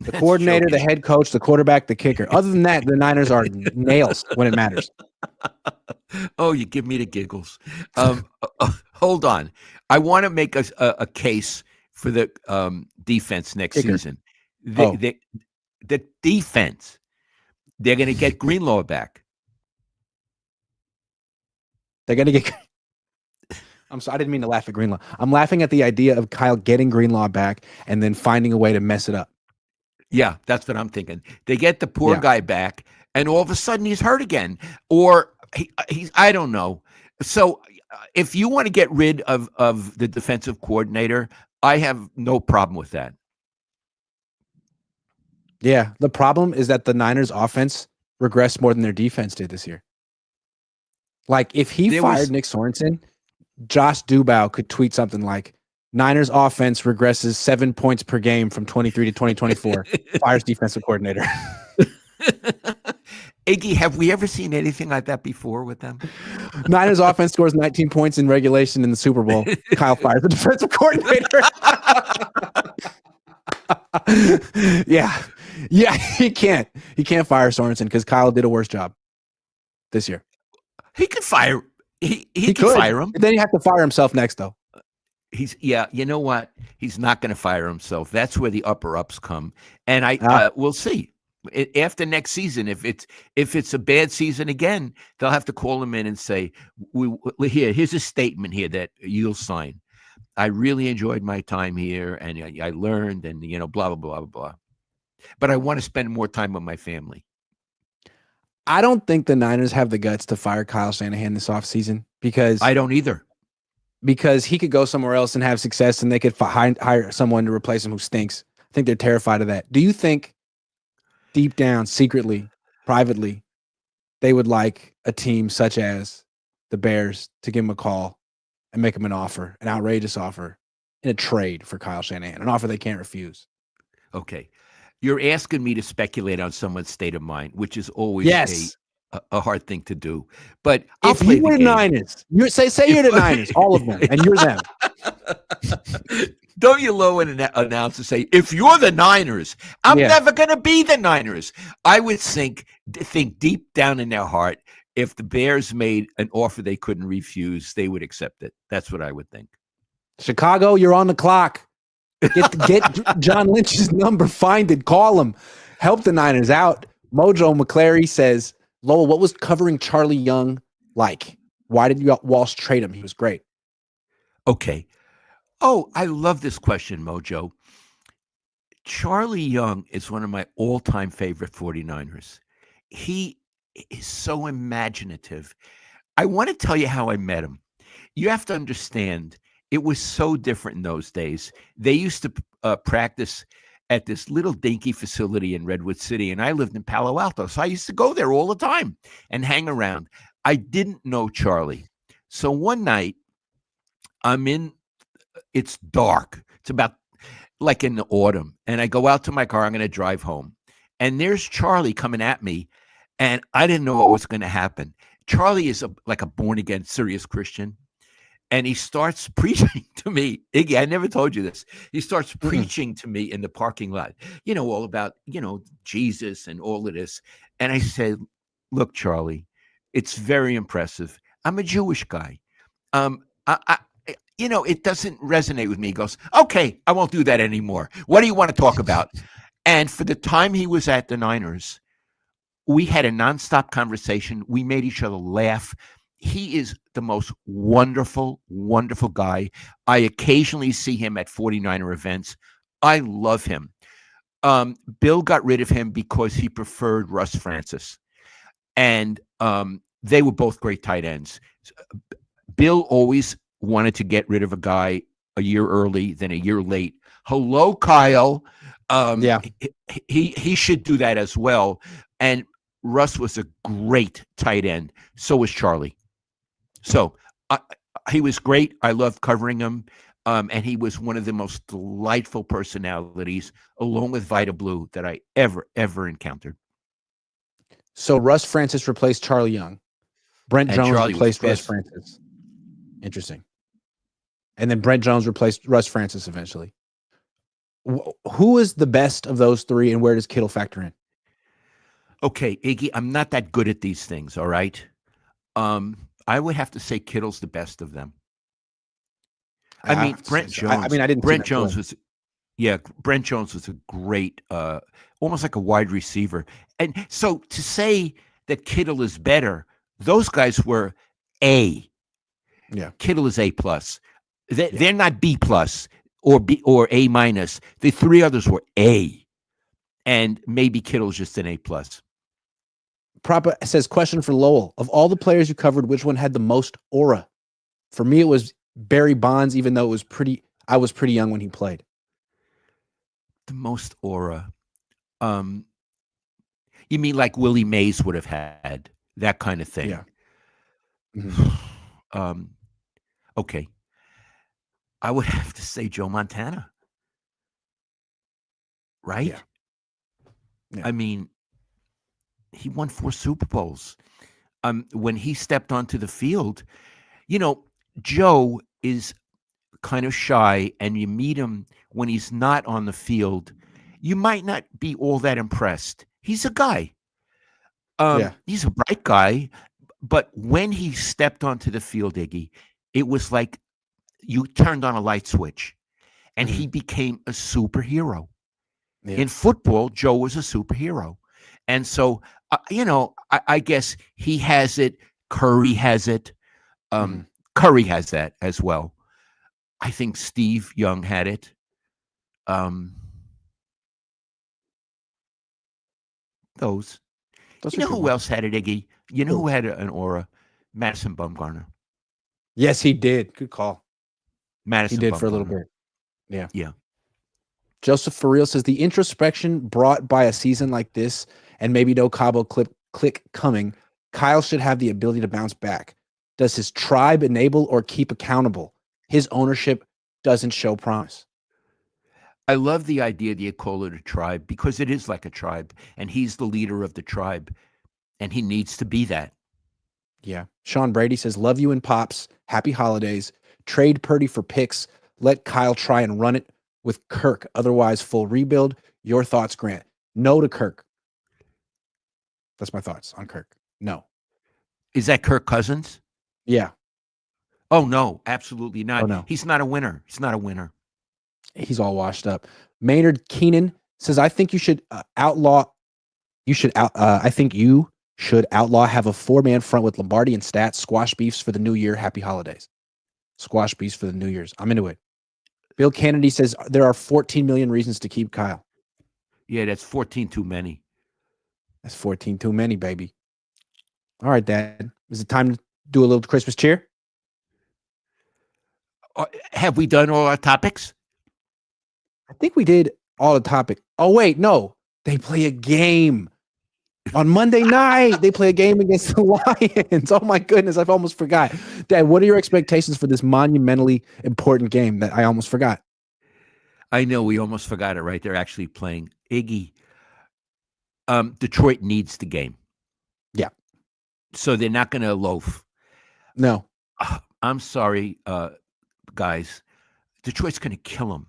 The That's coordinator, the joking. head coach, the quarterback, the kicker. Other than that, the Niners are nails when it matters. Oh, you give me the giggles. Hold on. I want to make a case for the defense next Kicker. season. Oh, The defense, they're going to get Greenlaw back. they're going to get. I'm sorry, I didn't mean to laugh at Greenlaw. I'm laughing at the idea of Kyle getting Greenlaw back and then finding a way to mess it up. Yeah, that's what I'm thinking. They get the poor Yeah. guy back, and all of a sudden he's hurt again, or he's I don't know. So if you want to get rid of the defensive coordinator, I have no problem with that. Yeah. The problem is that the Niners offense regressed more than their defense did this year. Like if he fired Nick Sorensen, Josh Dubow could tweet something like, Niners offense regresses 7 points per game from 23 to 2024. Fires defensive coordinator. Iggy, have we ever seen anything like that before with them? Niners offense scores 19 points in regulation in the Super Bowl. Kyle fires the defensive coordinator. Yeah, he can't fire Sorensen because Kyle did a worse job this year. He could fire. He could fire him. Then you have to fire himself next, though. You know what? He's not going to fire himself. That's where the upper ups come, and we'll see after next season. If it's a bad season again, they'll have to call him in and say, here's a statement here that you'll sign. I really enjoyed my time here, and I learned, and blah blah blah blah. But I want to spend more time with my family. I don't think the Niners have the guts to fire Kyle Shanahan this offseason because I don't either. Because he could go somewhere else and have success, and they could hire someone to replace him who stinks. I think they're terrified of that. Do you think deep down, secretly, privately, they would like a team such as the Bears to give him a call and make him an offer, an outrageous offer in a trade for Kyle Shanahan, an offer they can't refuse? Okay. You're asking me to speculate on someone's state of mind, which is always a hard thing to do. But if you were the Niners, you say you're the Niners, all of them, and you're them. Don't you low and announce and say, if you're the Niners, I'm never going to be the Niners. I would think deep down in their heart, if the Bears made an offer they couldn't refuse, they would accept it. That's what I would think. Chicago, you're on the clock. Get John Lynch's number, find it, call him, help the Niners out. Mojo McClary says, Lowell, what was covering Charlie Young like? Why did Walsh trade him? He was great. Okay. Oh, I love this question, Mojo. Charlie Young is one of my all-time favorite 49ers. He is so imaginative. I want to tell you how I met him. You have to understand, it was so different in those days. They used to practice at this little dinky facility in Redwood City, and I lived in Palo Alto, so I used to go there all the time and hang around. I didn't know Charlie. So one night, it's dark. It's about like in the autumn, and I go out to my car. I'm going to drive home, and there's Charlie coming at me, and I didn't know what was going to happen. Charlie is like a born-again, serious Christian. And he starts preaching to me. Iggy, I never told you this. He starts preaching to me in the parking lot, all about, Jesus and all of this. And I said, look, Charlie, it's very impressive. I'm a Jewish guy. It doesn't resonate with me. He goes, okay, I won't do that anymore. What do you want to talk about? And for the time he was at the Niners, we had a nonstop conversation. We made each other laugh. He is the most wonderful, wonderful guy. I occasionally see him at 49er events. I love him. Bill got rid of him because he preferred Russ Francis. And they were both great tight ends. Bill always wanted to get rid of a guy a year early than a year late. Hello, Kyle. He should do that as well. And Russ was a great tight end. So was Charlie. So he was great. I loved covering him. And he was one of the most delightful personalities, along with Vita Blue, that I ever encountered. So Russ Francis replaced Charlie Young. Brent Jones replaced Russ Francis. Interesting. And then Brent Jones replaced Russ Francis eventually. Who is the best of those three, and where does Kittle factor in? Okay, Iggy, I'm not that good at these things, all right? I would have to say Kittle's the best of them. I I mean, have to say so. I mean, I didn't see them play. Brent Jones was a great, almost like a wide receiver. And so to say that Kittle is better, those guys were A. Yeah. Kittle is A plus. Yeah. They're not B plus or B or A minus. The three others were A, and maybe Kittle's just an A plus. Propa says, question for Lowell. Of all the players you covered, which one had the most aura? For me, it was Barry Bonds, even though I was pretty young when he played. The most aura. You mean like Willie Mays would have had that kind of thing? Yeah. Mm-hmm. Okay. I would have to say Joe Montana. Right? Yeah. I mean, he won 4 Super Bowls. When he stepped onto the field, Joe is kind of shy, and you meet him when he's not on the field, you might not be all that impressed. He's a guy. He's a bright guy, but when he stepped onto the field, Iggy, it was like you turned on a light switch, and he became a superhero. Yeah. In football, Joe was a superhero. And so, I guess he has it. Curry has it. Curry has that as well. I think Steve Young had it. Those. You know who else had it, Iggy? You know who had an aura? Madison Bumgarner. Yes, he did. Good call. Madison He did Bumgarner. For a little bit. Yeah. Yeah. Joseph for real says the introspection brought by a season like this, and maybe no Cabo click coming, Kyle should have the ability to bounce back. Does his tribe enable or keep accountable? His ownership doesn't show promise. I love the idea that you call it a tribe, because it is like a tribe, and he's the leader of the tribe, and he needs to be that. Yeah. Sean Brady says, love you and Pops. Happy holidays. Trade Purdy for picks. Let Kyle try and run it with Kirk. Otherwise, full rebuild. Your thoughts, Grant? No to Kirk. That's my thoughts on Kirk. No. Is that Kirk Cousins? Yeah. Oh, no, absolutely not. Oh, no. He's not a winner. He's not a winner. He's all washed up. Maynard Keenan says, I think you should outlaw. I think you should outlaw have a 4-man front with Lombardi and Stats. Squash beefs for the new year. Happy holidays. Squash beefs for the New Year's. I'm into it. Bill Kennedy says there are 14 million reasons to keep Kyle. Yeah, that's 14 too many. That's 14 too many, baby. All right, Dad. Is it time to do a little Christmas cheer? Have we done all our topics? I think we did all the topic. Oh, wait, no. They play a game. On Monday night, they play a game against the Lions. Oh, my goodness. I've almost forgot. Dad, what are your expectations for this monumentally important game that I almost forgot? I know. We almost forgot it, right? They're actually playing. Iggy, Detroit needs the game. Yeah. So they're not going to loaf. No. I'm sorry, guys. Detroit's going to kill them.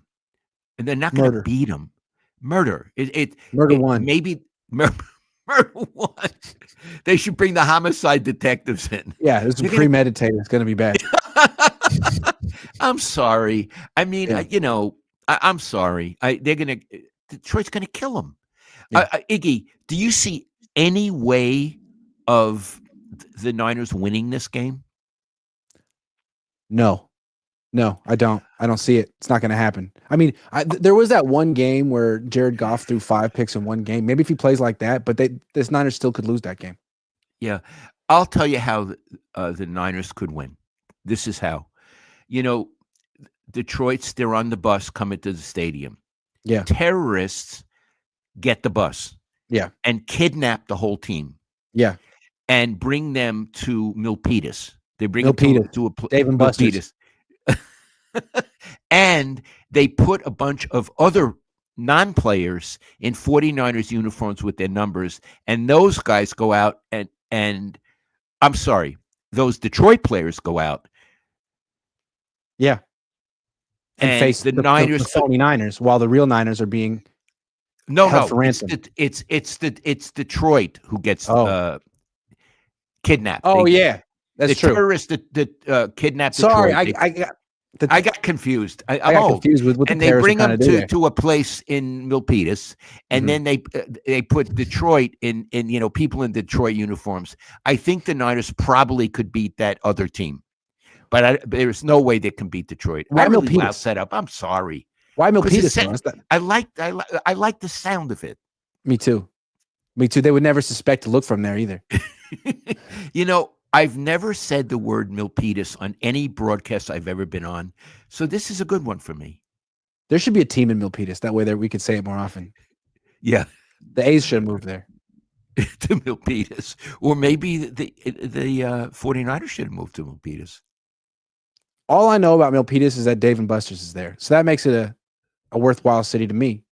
And they're not going to beat them. Murder. Murder one. Maybe murder one. They should bring the homicide detectives in. Yeah, it's premeditated. It's going to be bad. I'm sorry. I mean, I'm sorry. Detroit's going to kill them. Yeah. Iggy, do you see any way of the Niners winning this game? No, I don't. I don't see it. It's not going to happen. I mean, there was that one game where Jared Goff threw 5 picks in one game. Maybe if he plays like that, but this Niners still could lose that game. Yeah. I'll tell you how the Niners could win. This is how. Detroit's, they're on the bus coming to the stadium. Yeah. Terrorists get the bus. Yeah. And kidnap the whole team. Yeah. And bring them to Milpitas. They bring Milpitas. them to a Dave and Buster's. And they put a bunch of other non-players in 49ers uniforms with their numbers, and those guys go out and I'm sorry, those Detroit players go out. Yeah. and face the the Niners. phony Niners while the real Niners are being held for ransom. It's Detroit who gets kidnapped. Oh, yeah, that's the true. terrorists that kidnapped Sorry, Detroit. I got confused. I'm I got old. confused with what the And they terrorists bring are them trying to do there. to a place in Milpitas, and then they put Detroit in people in Detroit uniforms. I think the Niners probably could beat that other team, but there's no way they can beat Detroit. Why I really Milpitas? loud set up. I'm sorry. Why Milpitas? I like the sound of it. Me too. They would never suspect to look from there either. I've never said the word Milpitas on any broadcast I've ever been on, so this is a good one for me. There should be a team in Milpitas. That way we could say it more often. Yeah. The A's should move there. To Milpitas. Or maybe the 49ers should have moved to Milpitas. All I know about Milpitas is that Dave & Buster's is there. So that makes it a worthwhile city to me.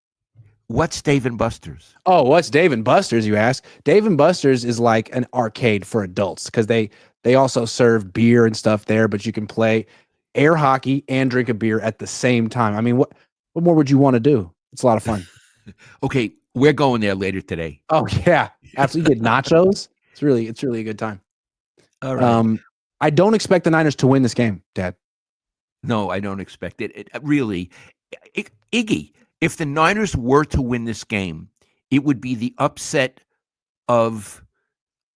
What's Dave & Buster's? Oh, what's Dave & Buster's, you ask? Dave & Buster's is like an arcade for adults because they also serve beer and stuff there, but you can play air hockey and drink a beer at the same time. I mean, what more would you want to do? It's a lot of fun. Okay, we're going there later today. Oh, yeah. Absolutely. Get nachos. It's really a good time. All right. I don't expect the Niners to win this game, Dad. No, I don't expect it. Really, Iggy, if the Niners were to win this game, it would be the upset of,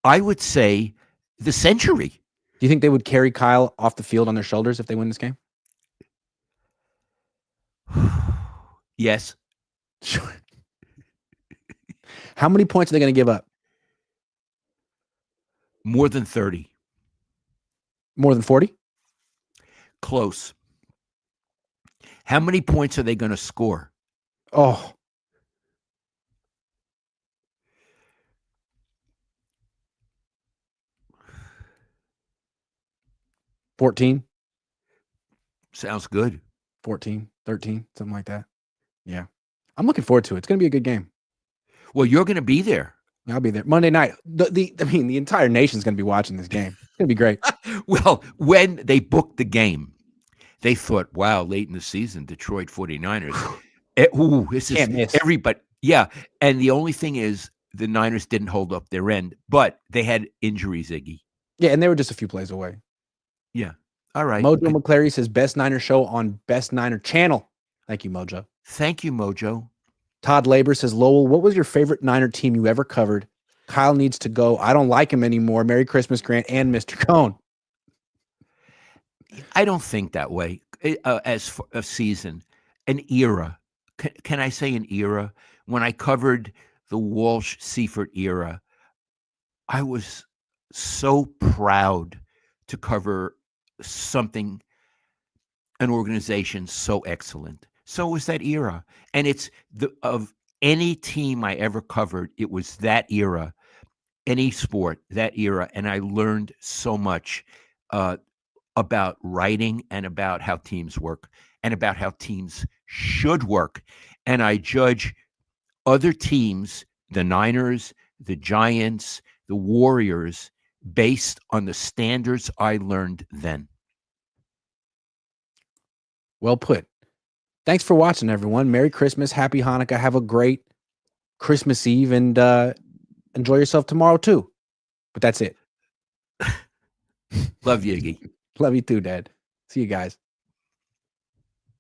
I would say, the century. Do you think they would carry Kyle off the field on their shoulders if they win this game? Yes. Sure. How many points are they going to give up? More than 30. More than 40? Close. How many points are they going to score? Oh. $14. Sounds good. 14, 13, something like that. Yeah. I'm looking forward to it. It's going to be a good game. Well, you're going to be there. I'll be there Monday night. The entire nation's going to be watching this game. It's going to be great. Well, when they booked the game, they thought, wow, late in the season, Detroit 49ers. This is everybody. Yeah. And the only thing is the Niners didn't hold up their end, but they had injuries, Iggy. Yeah, and they were just a few plays away. Yeah. All right. Mojo McClary says Best Niner show on Best Niner channel. Thank you, Mojo. Thank you, Mojo. Todd Labor says, Lowell, what was your favorite Niner team you ever covered? Kyle needs to go. I don't like him anymore. Merry Christmas, Grant and Mr. Cohn. I don't think that way. As for a season, an era. Can I say an era? When I covered the Walsh-Seifert era, I was so proud to cover something, an organization so excellent. So was that era. And it's of any team I ever covered, it was that era, any sport, that era. And I learned so much about writing and about how teams work and about how teams should work. And I judge other teams, the Niners, the Giants, the Warriors, based on the standards I learned then. Well put. Thanks for watching, everyone. Merry Christmas. Happy Hanukkah. Have a great Christmas Eve and enjoy yourself tomorrow, too. But that's it. Love you, Iggy. Love you, too, Dad. See you guys.